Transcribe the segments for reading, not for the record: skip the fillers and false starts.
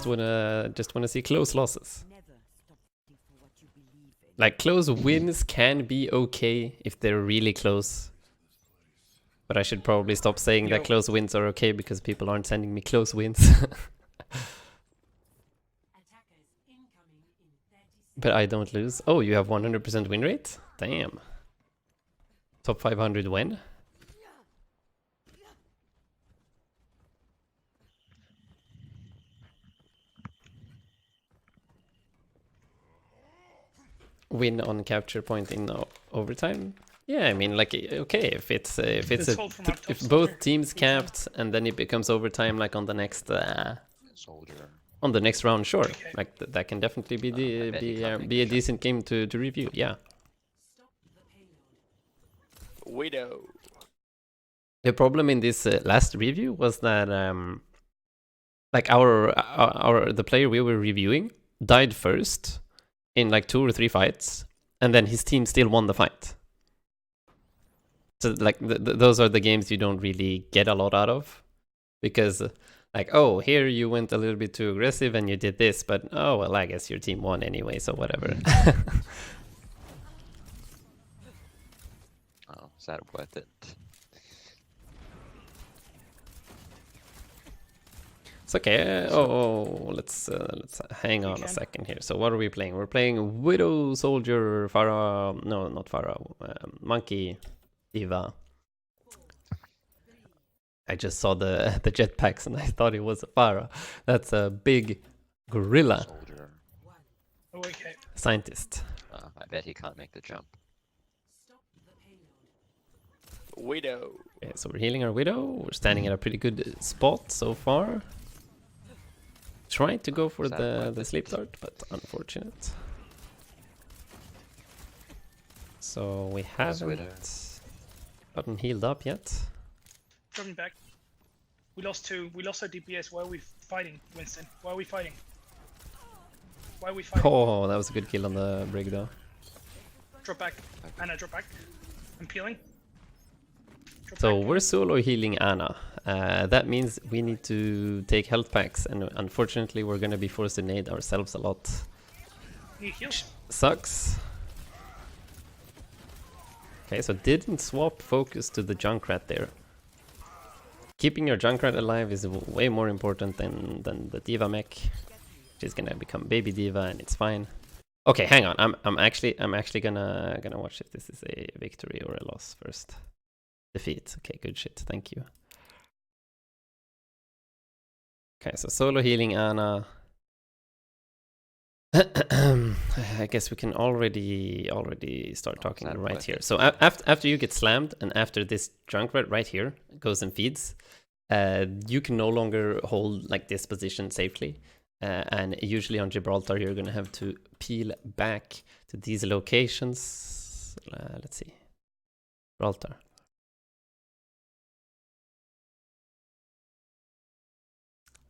just wanna see close losses. Like close wins can be okay if they're really close. But I should probably stop saying that close wins are okay because people aren't sending me close wins. But I don't lose. Oh, you have 100% win rate? Damn. Top 500 win? Win on capture point in overtime? Yeah, I mean, like, okay, if if both teams capped and then it becomes overtime, like on the next Soldier. on the next round, sure. Like that can definitely be a decent game to review. Yeah. Widow. The problem in this last review was that like the player we were reviewing died first in like 2 or 3 fights, and then his team still won the fight. So like those are the games you don't really get a lot out of, because like, oh, here you went a little bit too aggressive and you did this, but oh well, I guess your team won anyway, so whatever. Oh, is that worth it? It's okay. Let's hang on a second here. So what are we playing? We're playing Widow, Soldier, Pharah. No, not Pharah. Monkey, Diva. I just saw the jetpacks and I thought it was a Pharah. That's a big gorilla. Soldier. Oh, okay. Scientist. I bet he can't make the jump. Widow. Okay, so we're healing our Widow. We're standing at a pretty good spot so far. Trying to go for the sleep dart, but unfortunate. So we haven't gotten healed up yet. Dropping back. We lost our DPS. Why are we fighting, Winston? Why are we fighting? Why are we fighting? Oh, that was a good kill on the brig though. Drop back. Anna, drop back. I'm peeling. So we're solo healing Anna. That means we need to take health packs, and unfortunately we're gonna be forced to nade ourselves a lot. Need heals. Sucks. Okay, so didn't swap focus to the Junkrat there. Keeping your Junkrat alive is way more important than the Diva mech. She's gonna become baby Diva and it's fine. Okay, hang on. I'm actually gonna watch if this is a victory or a loss first. Defeat. Okay, good shit. Thank you. Okay, so solo healing Anna. I guess we can already start talking right here. So after you get slammed and after this Junkrat right here goes and feeds, you can no longer hold like this position safely. And usually on Gibraltar you're gonna have to peel back to these locations. Let's see. Gibraltar.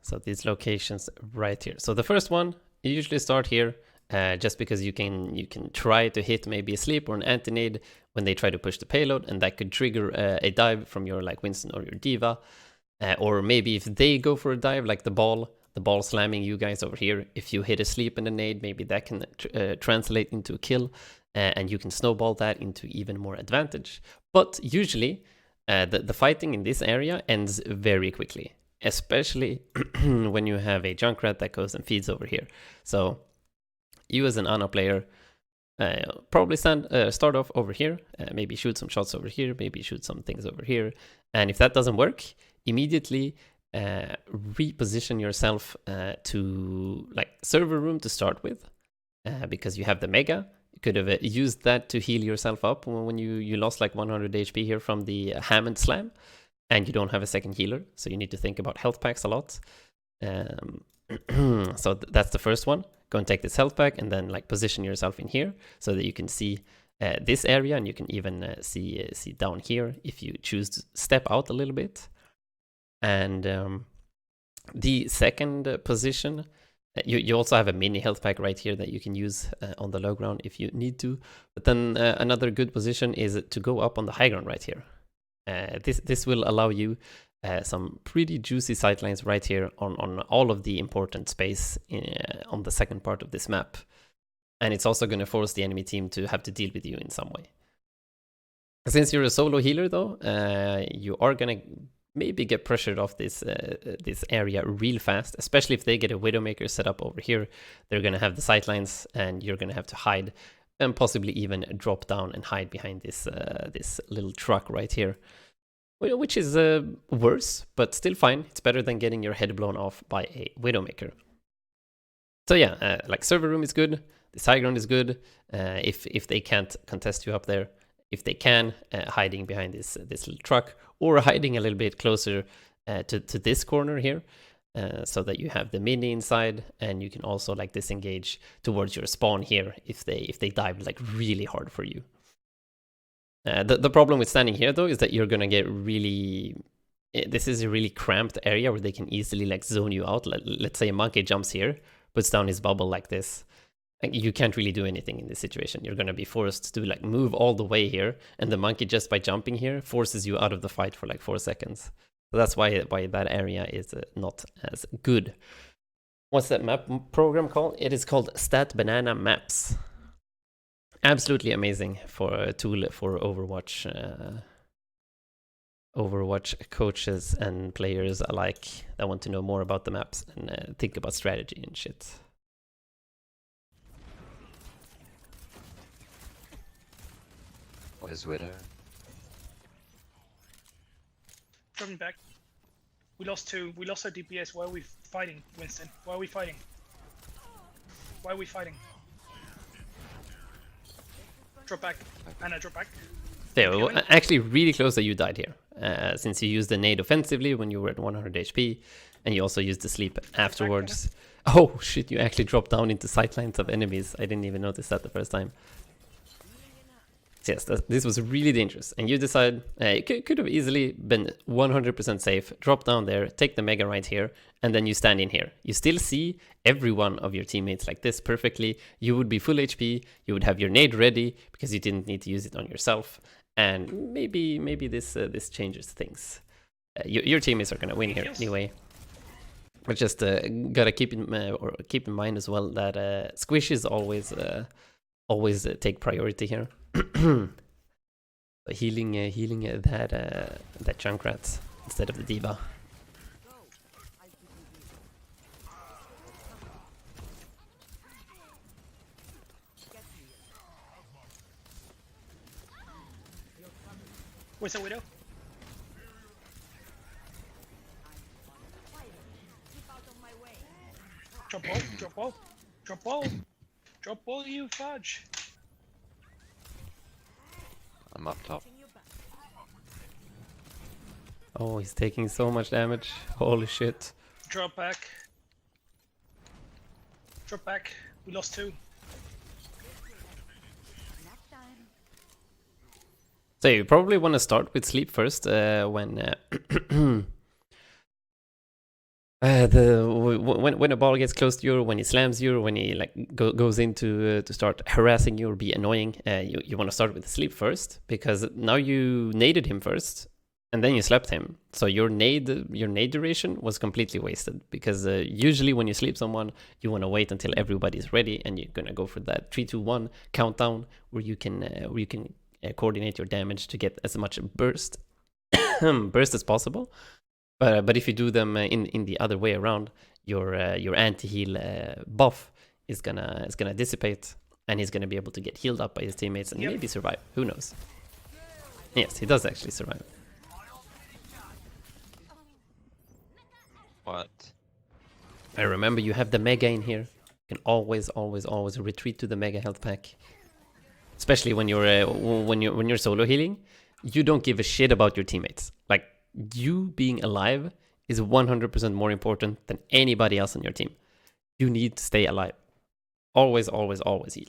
So these locations right here. So the first one, you usually start here, just because you can try to hit maybe a sleep or an anti-nade when they try to push the payload, and that could trigger a dive from your like Winston or your Diva, or maybe if they go for a dive, like the ball slamming you guys over here. If you hit a sleep and a nade, maybe that can translate into a kill, and you can snowball that into even more advantage. But usually, the fighting in this area ends very quickly. Especially when you have a Junkrat that goes and feeds over here. So you as an Ana player probably start off over here, maybe shoot some shots over here, maybe shoot some things over here. And if that doesn't work, immediately reposition yourself to like server room to start with, because you have the Mega. You could have used that to heal yourself up when you lost like 100 HP here from the Hammond Slam. And you don't have a second healer, so you need to think about health packs a lot. So that's the first one. Go and take this health pack and then like position yourself in here so that you can see this area, and you can even see down here if you choose to step out a little bit. And the second position, you also have a mini health pack right here that you can use on the low ground if you need to. But then another good position is to go up on the high ground right here. This will allow you some pretty juicy sightlines right here on all of the important space on the second part of this map. And it's also going to force the enemy team to have to deal with you in some way. Since you're a solo healer though, you are going to maybe get pressured off this area real fast, especially if they get a Widowmaker set up over here. They're going to have the sightlines and you're going to have to hide and possibly even drop down and hide behind this little truck right here. Which is worse, but still fine. It's better than getting your head blown off by a Widowmaker. So yeah, like server room is good. This high ground is good. If they can't contest you up there, if they can, hiding behind this little truck or hiding a little bit closer to this corner here, so that you have the mini inside, and you can also like disengage towards your spawn here if they dive like really hard for you. The problem with standing here though is that you're gonna get really. This is a really cramped area where they can easily like zone you out. Let's say a monkey jumps here, puts down his bubble like this. You can't really do anything in this situation. You're going to be forced to like move all the way here, and the monkey just by jumping here forces you out of the fight for like 4 seconds. So that's why that area is not as good. What's that map program called? It is called Stat Banana Maps. Absolutely amazing for a tool for Overwatch coaches and players alike that want to know more about the maps and think about strategy and shit. What is Widow? Dropping back. We lost two. We lost our DPS. Why are we fighting, Winston? Why are we fighting? Why are we fighting? Drop back. Anna, drop back. There, well, actually really close that you died here. Since you used the nade offensively when you were at 100 HP, and you also used the sleep afterwards. Oh shit, you actually dropped down into sightlines of enemies. I didn't even notice that the first time. So yes, this was really dangerous. And you decide, it could have easily been 100% safe, drop down there, take the mega right here, and then you stand in here. You still see every one of your teammates like this perfectly. You would be full HP, you would have your nade ready, because you didn't need to use it on yourself. And maybe this changes things. Your teammates are gonna win here anyway. But just gotta keep in mind as well that squishes always take priority here. healing that Junkrat instead of the diva. Where's the Widow? Drop ball, drop ball, drop ball, drop ball, you fudge. I'm up top. Oh, he's taking so much damage. Holy shit. Drop back. Drop back. We lost two. So you probably want to start with sleep first when a ball gets close to you, or when he slams you, or when he like goes into to start harassing you or be annoying. You want to start with sleep first, because now you naded him first, and then you slept him. So your nade duration was completely wasted, because usually when you sleep someone, you want to wait until everybody's ready, and you're gonna go for that 3, 2, 1 countdown where you can coordinate your damage to get as much burst as possible. But if you do them in the other way around, your anti-heal buff is gonna dissipate, and he's gonna be able to get healed up by his teammates and maybe survive. Who knows? Yes, he does actually survive. What? I remember you have the mega in here. You can always retreat to the mega health pack. Especially when you're solo healing, you don't give a shit about your teammates. Like, you being alive is 100% more important than anybody else on your team. You need to stay alive. Always.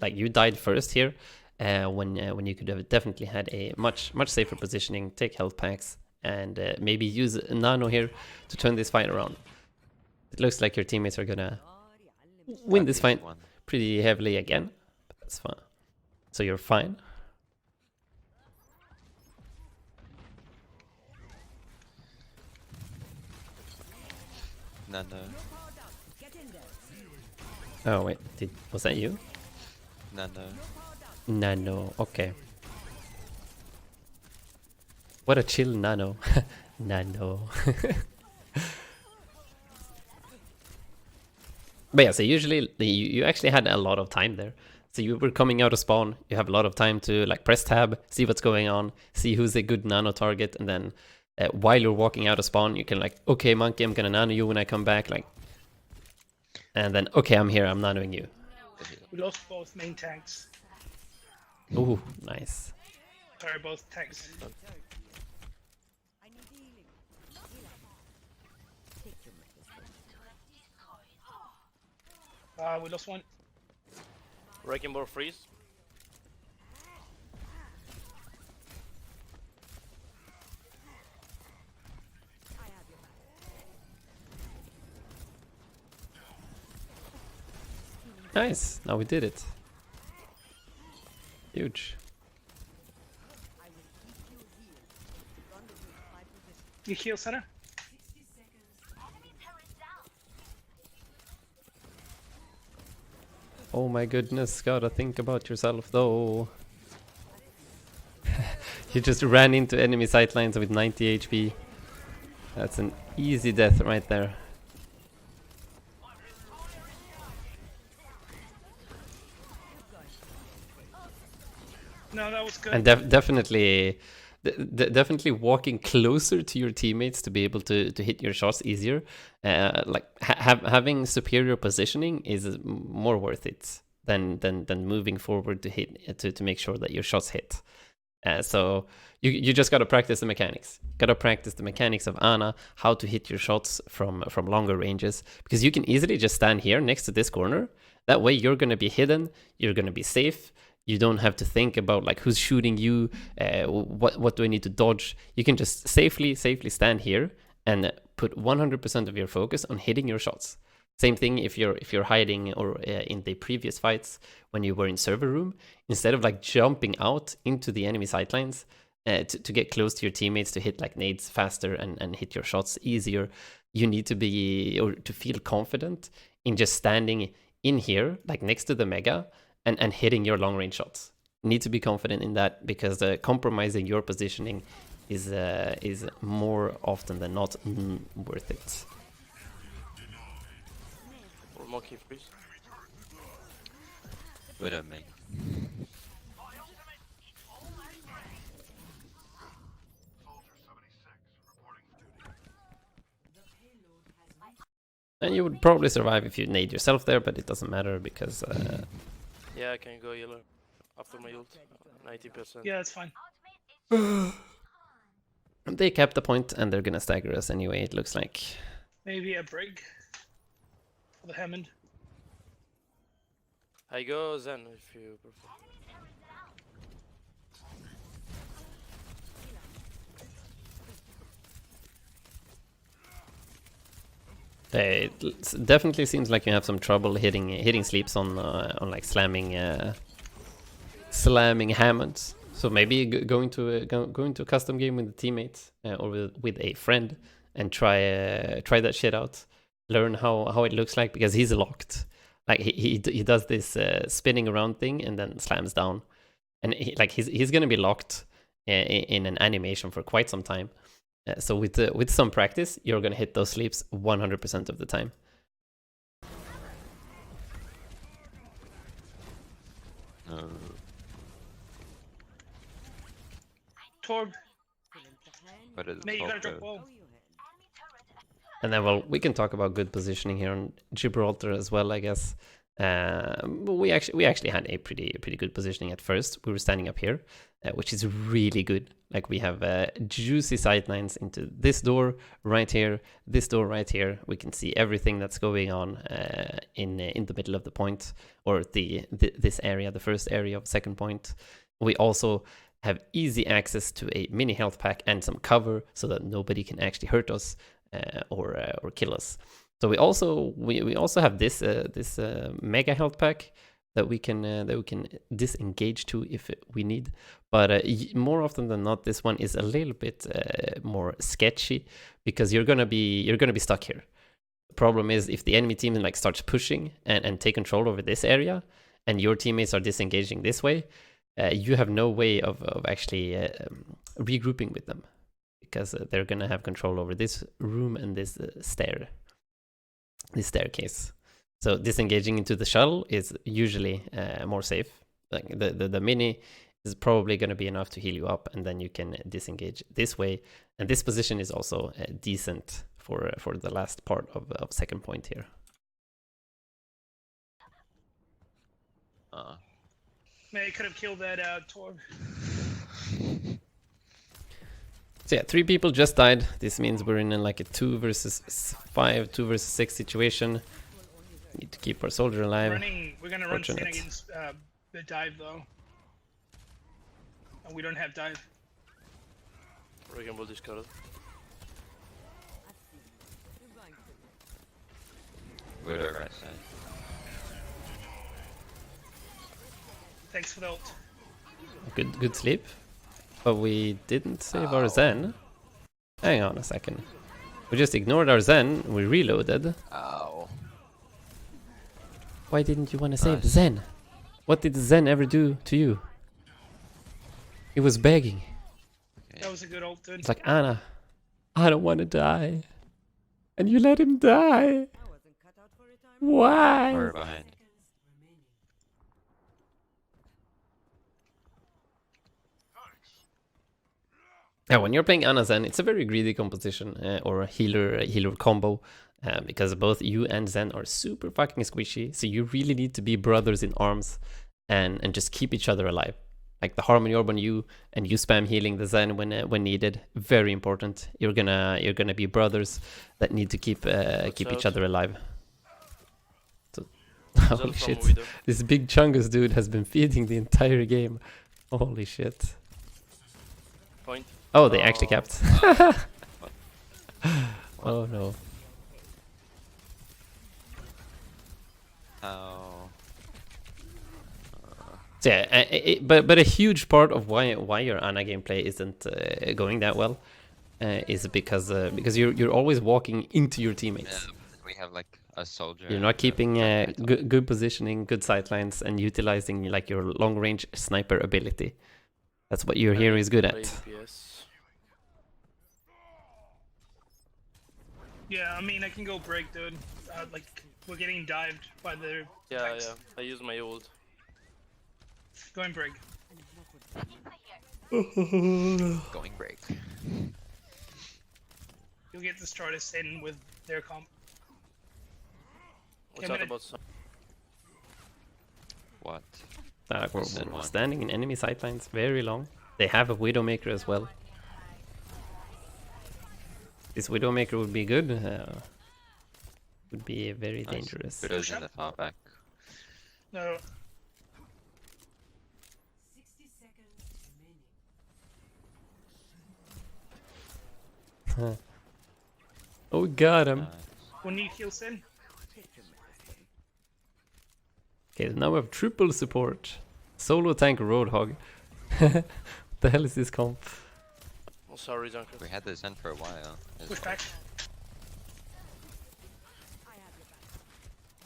Like, you died first here, when you could have definitely had a much safer positioning, take health packs, and maybe use a nano here to turn this fight around. It looks like your teammates are gonna win this fight pretty heavily again, but that's fine. So you're fine. Nano. Oh wait, was that you? Nano. Nano, okay. What a chill nano. Nano. But yeah, so usually you actually had a lot of time there. So you were coming out of spawn, you have a lot of time to like press tab, see what's going on, see who's a good nano target, and then while you're walking out of spawn, you can like, okay, monkey, I'm gonna nano you when I come back, like, and then okay, I'm here, I'm nanoing you. We lost both main tanks. Ooh, nice. Sorry, both tanks. We lost one. Wrecking ball freeze. Nice, now we did it. Huge. You heal center. Oh my goodness, gotta think about yourself though. You just ran into enemy sightlines with 90 HP. That's an easy death right there. No, that was good. And definitely walking closer to your teammates to be able to hit your shots easier. Like having superior positioning is more worth it than moving forward to hit to make sure that your shots hit. So you just gotta practice the mechanics. Gotta practice the mechanics of Ana, how to hit your shots from longer ranges, because you can easily just stand here next to this corner. That way you're gonna be hidden. You're gonna be safe. You don't have to think about like who's shooting you, what do I need to dodge. You can just safely stand here and put 100% of your focus on hitting your shots. Same thing if you're hiding or in the previous fights when you were in server room, instead of like jumping out into the enemy sightlines to get close to your teammates to hit like nades faster and hit your shots easier, you need to be or to feel confident in just standing in here like next to the mega and hitting your long range shots. Need to be confident in that, because compromising your positioning is more often than not worth it. Or monkey freeze. Widow main. And you would probably survive if you nade yourself there, but it doesn't matter because Yeah, I can go yellow after my ult. 90%. Yeah, that's fine. they kept the point and they're gonna stagger us anyway, it looks like. Maybe a break for the Hammond. I go Zen if you prefer. It definitely seems like you have some trouble hitting sleeps on like slamming Hammonds. So maybe going to a custom game with a teammate or with a friend and try that shit out. Learn how it looks like, because he's locked. Like he does this spinning around thing and then slams down, and he's gonna be locked in an animation for quite some time. So with some practice, you're gonna hit those sleeps 100% of the time. Torb, But it's mate, you gotta also- drop ball. And then, well, we can talk about good positioning here on Gibraltar as well, I guess. But we actually had a pretty good positioning at first. We were standing up here, which is really good. Like we have juicy sightlines into this door right here, this door right here. We can see everything that's going on in the middle of the point, or this area, the first area of second point. We also have easy access to a mini health pack and some cover, so that nobody can actually hurt us or kill us. So we also have this mega health pack that we can disengage to if we need. But more often than not, this one is a little bit more sketchy, because you're gonna be stuck here. problem is if the enemy team like starts pushing and take control over this area, and your teammates are disengaging this way, you have no way of actually regrouping with them, because they're gonna have control over this room and this staircase. So disengaging into the shuttle is usually more safe. Like the mini is probably going to be enough to heal you up, and then you can disengage this way. And this position is also decent for the last part of second point here. Man, could have killed that Torb. So yeah, 3 people just died. This means we're in like a 2 versus 5, 2 versus 6 situation. Need to keep our soldier alive. We're gonna run Sin against the dive though. And we don't have dive. We can build this card. Widow right side. Thanks for the ult. Good sleep. But we didn't save our Zen. Hang on a second. We just ignored our Zen. We reloaded. Ow. Why didn't you want to save the Zen? What did the Zen ever do to you? He was begging. Okay. That was a good ult, dude. It's like, Anna, I don't want to die. And you let him die. Why? We're behind. Yeah, when you're playing Anna Zen, it's a very greedy composition, or a healer combo, because both you and Zen are super fucking squishy. So you really need to be brothers in arms, and just keep each other alive. Like the Harmony Orb on you, and you spam healing the Zen when needed. Very important. You're gonna be brothers that need to keep each other alive. So, holy shit! This big Chungus dude has been feeding the entire game. Holy shit! Point. Oh, they actually kept. Oh no. Ow. So yeah, but a huge part of why your Ana gameplay isn't going that well is because you're always walking into your teammates. Yeah, we have like a soldier. You're not keeping good positioning, good sightlines, and utilizing like your long range sniper ability. That's what your hero is good at. Yeah, I mean, I can go break, dude. Like, we're getting dived by the tanks. I use my ult. Go and break. Going break. You'll get the Stratus in with their comp. What's that about? What? We're standing in enemy sightlines very long. They have a Widowmaker as well. This Widowmaker would be good. Would be very dangerous. Widow's in the far back. No. 60 seconds remaining. Oh, we got him. When you kill Sin. Okay, now we have triple support. Solo tank Roadhog. What the hell is this comp? Oh, sorry, Junker. We had this in for a while. Push back.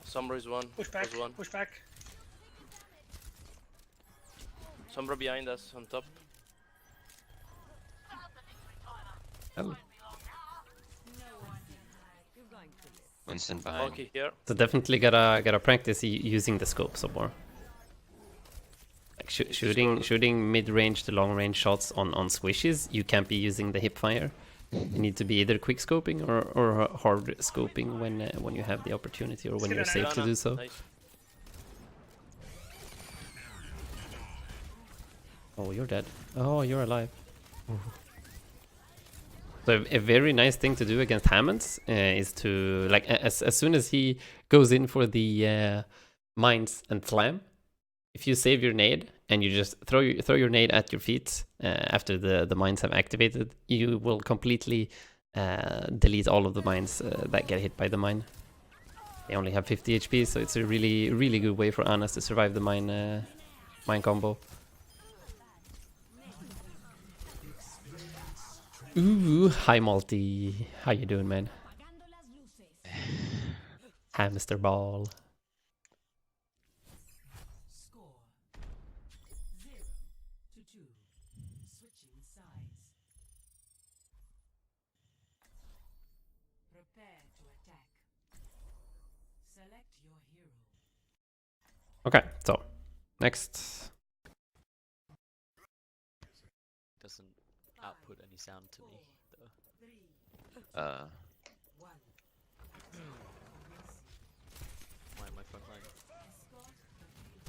Sombra is one. Push back. Was one. Push back. Sombra behind us on top. Oh. Winston behind. Monkey here. So definitely gotta practice using the scope some more. Like shooting mid-range to long-range shots on squishes, you can't be using the hip fire. You need to be either quick scoping or hard scoping when you have the opportunity or when you're safe to do so. Nice. Oh, you're dead. Oh, you're alive. So a very nice thing to do against Hammonds is to, like, as soon as he goes in for the mines and slam, if you save your nade and you just throw your nade at your feet after the mines have activated, you will completely delete all of the mines that get hit by the mine. They only have 50 HP, so it's a really good way for Anas to survive the mine combo. Ooh, hi Malty. How you doing, man? Hamster ball. Score 0-2. Switching sides. Prepare to attack. Select your hero. Okay, so next. Doesn't output any sound to me, though. 3, Uh, 1. Why am I frontline? Escort complete.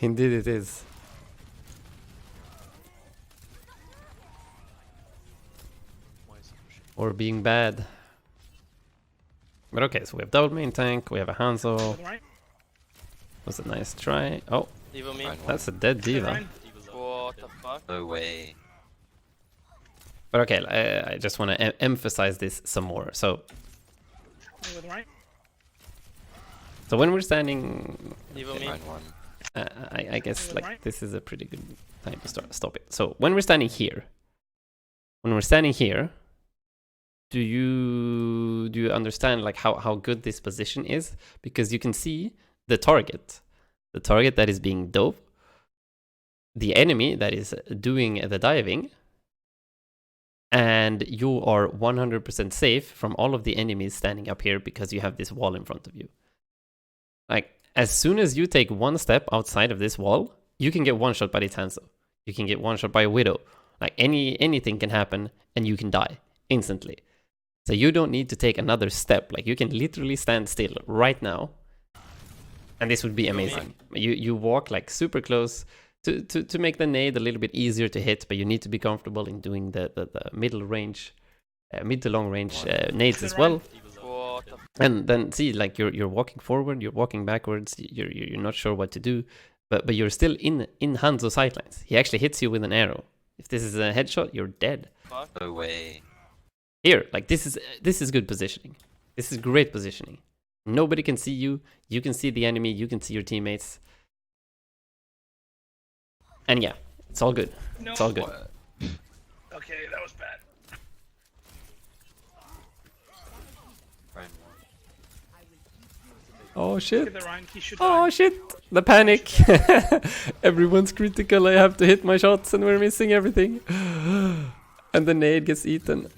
Indeed it is. Why is he pushing? Or being bad. But okay, so we have double main tank, we have a Hanzo. To the right. Was a nice try. Oh, Diva me. Ryan one. that's a dead To the diva. right. Diva low. What the fuck? No way. But okay, I just want to emphasize this some more. So To the right. when we're standing, Diva me. Ryan one. I guess You're like right. this is a pretty good time to stop it. So when we're standing here, do you understand like how good this position is? Because you can see the target that is being dove, the enemy that is doing the diving, and you are 100% safe from all of the enemies standing up here because you have this wall in front of you. Like, as soon as you take one step outside of this wall, you can get one shot by the Hanzo. You can get one shot by a Widow. Like, anything can happen, and you can die instantly. So you don't need to take another step. Like, you can literally stand still right now, and this would be amazing. You walk, like, super close to make the nade a little bit easier to hit, but you need to be comfortable in doing the middle range, mid to long range nades as well. Diva low. What the fuck? And then see, like you're walking forward, you're walking backwards, you're not sure what to do, but you're still in Hanzo sightlines. He actually hits you with an arrow. If this is a headshot, you're dead. Fuck? No way. Here, like this is good positioning. This is great positioning. Nobody can see you. You can see the enemy. You can see your teammates. And yeah, it's all good. No. It's all good. What? Okay, that was bad. Ryan one. Oh Look shit. at the Ryan. He should Oh die. shit. The panic. Everyone's critical. I have to hit my shots and we're missing everything. And the nade gets eaten.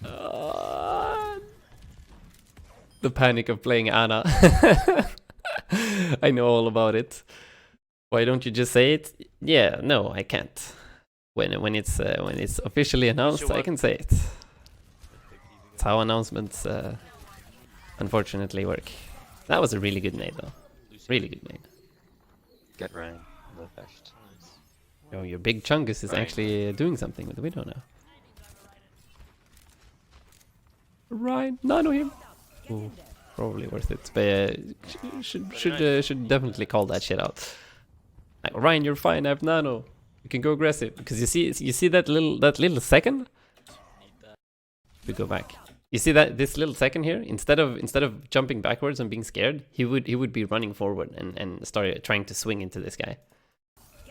The panic of playing Ana. I know all about it. Why don't you just say it? Yeah, no, I can't. When it's officially announced, I can say it. That's how announcements unfortunately work. That was a really good nade though. Really good nade. Get Ryan. The best. Oh, your big Chungus is Right. actually doing something with the Widow now. Right, nano him. Ooh, probably worth it. But should definitely call that shit out. Like, Ryan, you're fine. I have nano. You can go aggressive because you see that little second. Need that. We go back. You see that this little second here, instead of jumping backwards and being scared, he would be running forward and start trying to swing into this guy.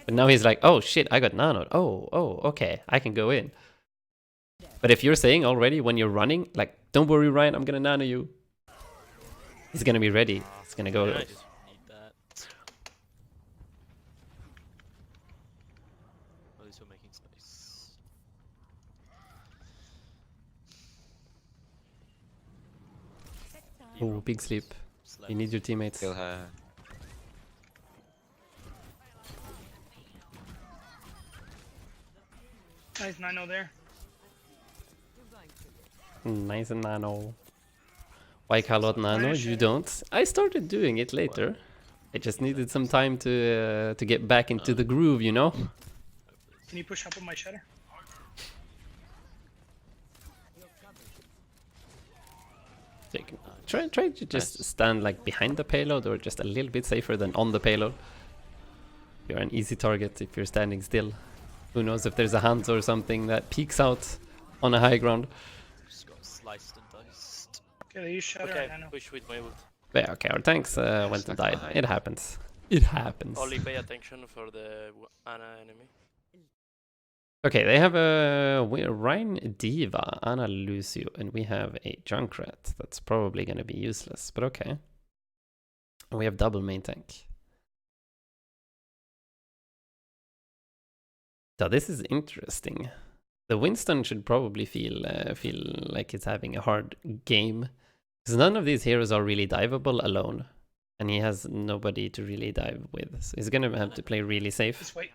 But now he's like, oh shit, I got nanoed. Oh, okay, I can go in. But if you're saying already when you're running, like, don't worry, Ryan, I'm gonna nano you. He's gonna be ready. He's gonna go. Nice. Need that. At least we're making space. Oh, big sleep. Slap. You need your teammates. Kill her. Nice nano there. Nice and nano. Why call out nano? Finish You it. don't. I started doing it later. I just needed some time to get back into the groove, you know. Can you push up on my shatter? Try to just stand like behind the payload or just a little bit safer than on the payload. You're an easy target if you're standing still. Who knows if there's a Hanzo or something that peeks out on a high ground. Just got sliced and diced. Okay, they use shatter Okay, and nano. push with my ult. But yeah, okay, our tanks went and Stuck died. behind. It happens. It happens. Only pay attention for the Ana enemy. Okay, they have a Rhine Diva, Ana Lucio, and we have a Junkrat. That's probably going to be useless, but okay. And we have double main tank. So this is interesting. The Winston should probably feel like it's having a hard game, because none of these heroes are really diveable alone, and he has nobody to really dive with. So he's gonna have to play really safe, Just wait.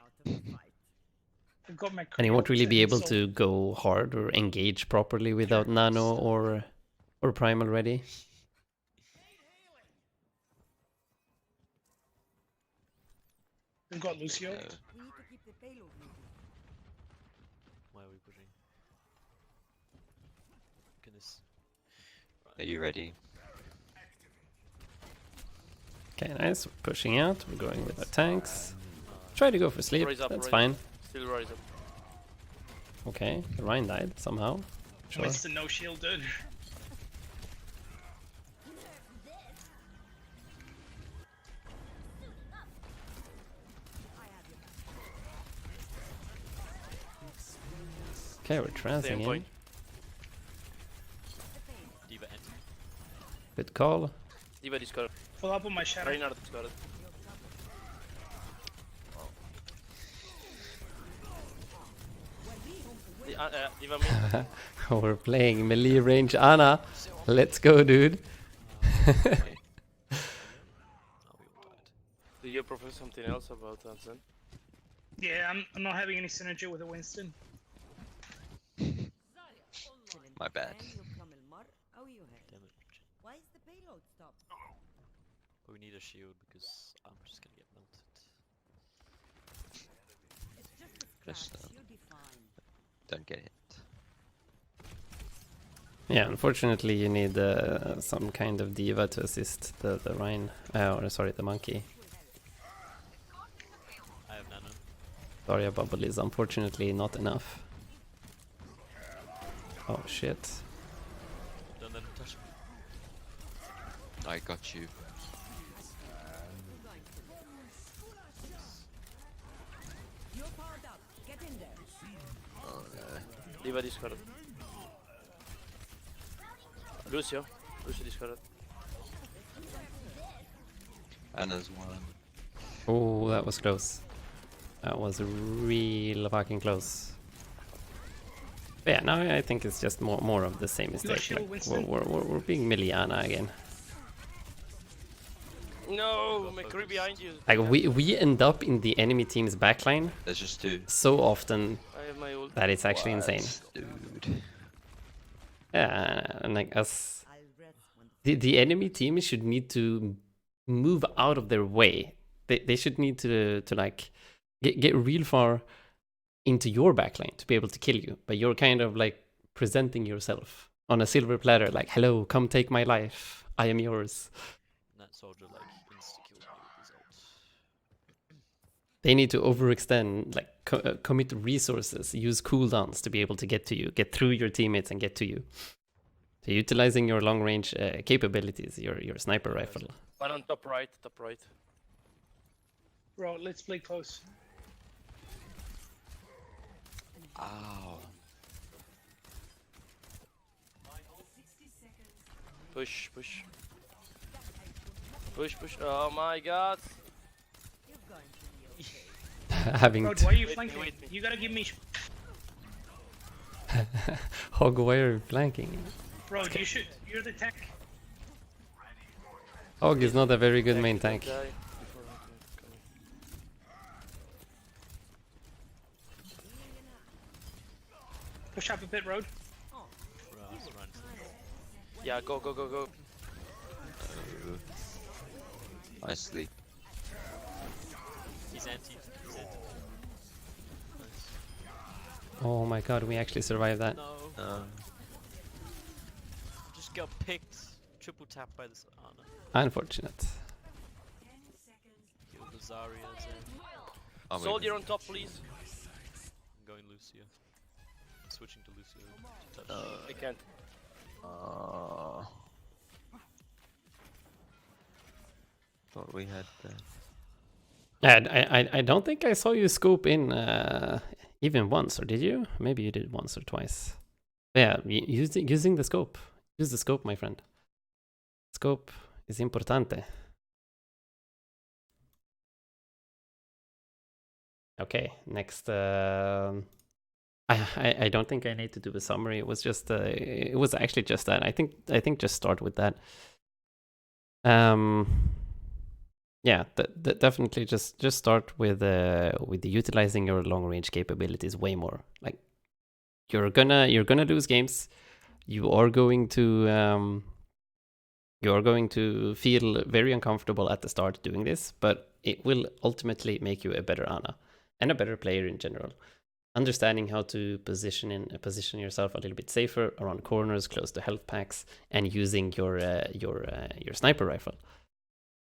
I've got my and he won't really be able so to go hard or engage properly without Nano or Primal ready. We've got Lucio. We need to keep the payload moving. Why are we pushing? Goodness. Are you ready? Okay, nice. We're pushing out. We're going with our tanks. Try to go for sleep. Rise up, That's rise fine. Still rise up. Okay, the Rhine died somehow. Sure. Winston no shield, dude. Okay, we're transing Same in. point. Diva enter. Good call. Diva discard. Follow up on my shadow. Reinhardt discard. Diva mid. We're playing melee range Ana. Let's go, dude. Oh, we all died. Do you prefer something else about that then? Yeah, I'm not having any synergy with the Winston. My bad. Damage. Why is the payload stopped? But we need a shield because I'm just gonna get melted. It's just a Just, scratch. You'll be fine. Don't get hit. Yeah, unfortunately you need some kind of diva to assist the Rhine, or sorry, the monkey. I have nano. Daria bubble is unfortunately not enough. Oh shit. Don't let him touch me. I got you. You're powered up. Get in there. Oh no. Diva discard. Lucio. Lucio discard. Anna's one. Oh, that was close. That was real fucking close. But yeah, now I think it's just more of the same mistake. shield, Like, Winston. we're being melee Ana again. No, McCree behind you. Like we end up in the enemy team's backline There's just two. so often I have my ult. that it's actually What? insane. Dude. Yeah, and like us, I'll rest when the enemy team should need to move out of their way. They should need to like get real far into your backline to be able to kill you. But you're kind of like presenting yourself on a silver platter, like, hello, come take my life. I am yours. And that soldier like insta-killed me with his ult. They need to overextend, like commit resources, use cooldowns to be able to get to you, get through your teammates and get to you. So utilizing your long range capabilities, your sniper rifle. One on top right, top right. Bro, let's play close. Ow. Push, push. Push, push. Oh my god. you're going to be okay. Having Bro, why are you Wait, flanking? wait. You gotta give me. Hog, why are you flanking? Bro, you should. You're the tank. Hog is not a very good main Don't tank. die before I can come in. Push up a bit, Road. Run. Yeah, go, go, go, go. I sleep. He's anti. He's anti. Nice. Oh my god, we actually survived that. No. Um, Just got picked. Triple tap by this Ana. Unfortunate. Killed the Zarya. I'm with Soldier you. on top, please. I'm going Lucio. I'm switching to Lucio to touch. I can't. Thought we had that. I don't think I saw you scope in even once, or did you? Maybe you did once or twice. Yeah, using the scope. Use the scope, my friend. Scope is importante. Okay, next. I don't think I need to do a summary. It was just it was actually just that. I think just start with that. Yeah, definitely just start with utilizing your long range capabilities way more. Like you're gonna lose games. You are going to feel very uncomfortable at the start doing this, but it will ultimately make you a better Ana and a better player in general. Understanding how to position yourself a little bit safer around corners, close to health packs, and using your sniper rifle.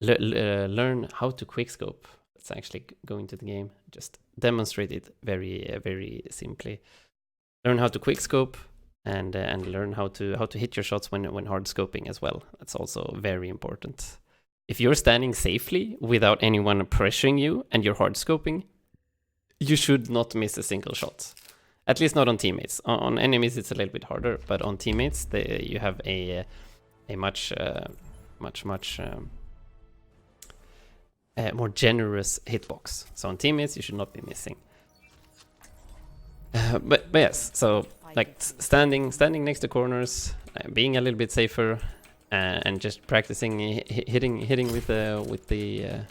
Learn how to quickscope. Let's actually go into the game. Just demonstrate it very simply. Learn how to quickscope and learn how to hit your shots when hard scoping as well. That's also very important. If you're standing safely without anyone pressuring you and you're hard scoping, you should not miss a single shot. At least not on teammates. On enemies it's a little bit harder, but on teammates you have a much more generous hitbox. So on teammates you should not be missing. But yes, so like standing next to corners, being a little bit safer, and just practicing hitting with the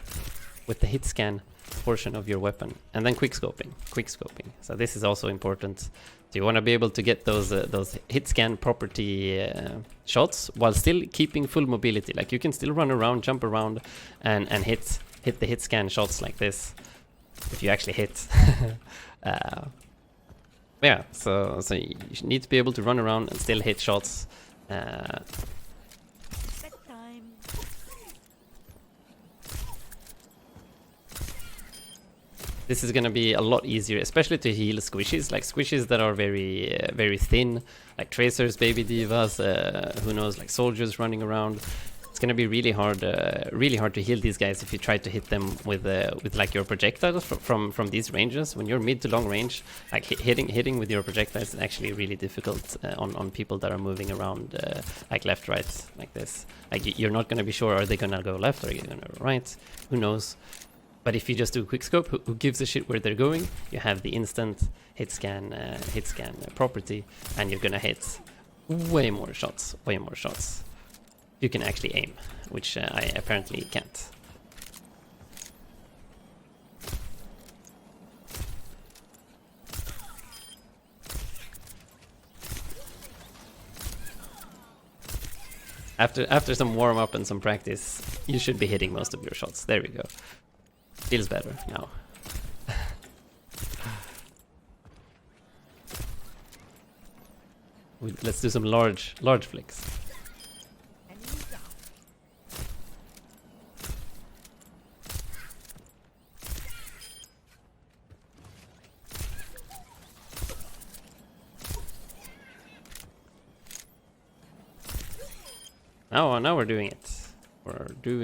hit scan portion of your weapon, and then quick scoping. So this is also important. So you want to be able to get those hit scan property shots while still keeping full mobility. Like you can still run around, jump around, and hit the hit scan shots like this if you actually hit. Yeah, so you need to be able to run around and still hit shots. This is gonna be a lot easier, especially to heal squishies, like squishies that are very thin, like tracers, baby divas, who knows, like soldiers running around. It's gonna be really hard to heal these guys if you try to hit them with like your projectiles from these ranges. When you're mid to long range, like hitting with your projectiles is actually really difficult on people that are moving around like left, right, like this. Like you're not gonna be sure, are they gonna go left or are they gonna go right? Who knows? But if you just do quick scope, who gives a shit where they're going? You have the instant hit scan property, and you're gonna hit way more shots. You can actually aim, which I apparently can't. After some warm up and some practice, you should be hitting most of your shots. There we go. Feels better now. Let's do some large flicks. Now we're doing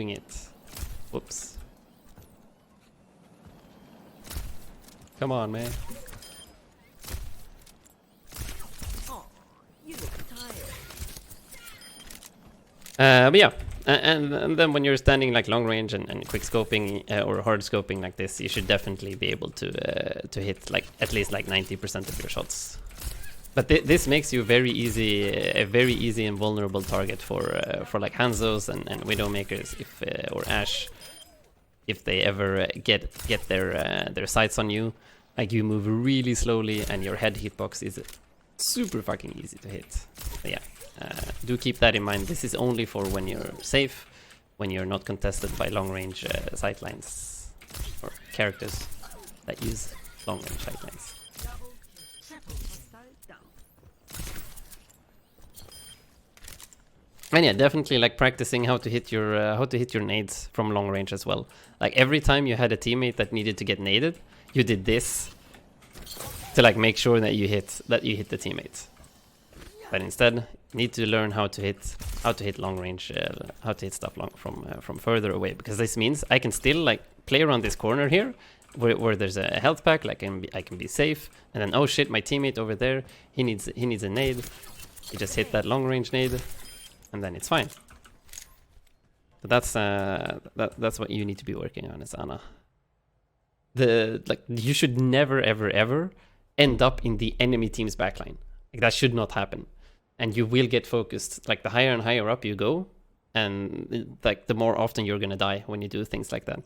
it. Whoops. Come on, man. Oh, you look tired. But yeah, and then when you're standing like long range and quick scoping or hard scoping like this, you should definitely be able to hit like at least like 90% of your shots. But this makes you a very easy and vulnerable target for like Hanzos and Widowmakers or Ashe, if they ever get their sights on you. Like you move really slowly and your head hitbox is super fucking easy to hit. So yeah, do keep that in mind. This is only for when you're safe, when you're not contested by long range sightlines or characters that use long range sightlines. And yeah, definitely like practicing how to hit your nades from long range as well. Like every time you had a teammate that needed to get naded, you did this to like make sure that you hit the teammate. But instead, you need to learn how to hit long range, how to hit stuff from further away, because this means I can still like play around this corner here, where there's a health pack, like I can be safe, and then oh shit, my teammate over there, he needs a nade. You just hit that long range nade, and then it's fine. So that's what you need to be working on, is Ana. You should never ever end up in the enemy team's backline. Like, that should not happen, and you will get focused. Like, the higher and higher up you go, and like the more often you're gonna die when you do things like that.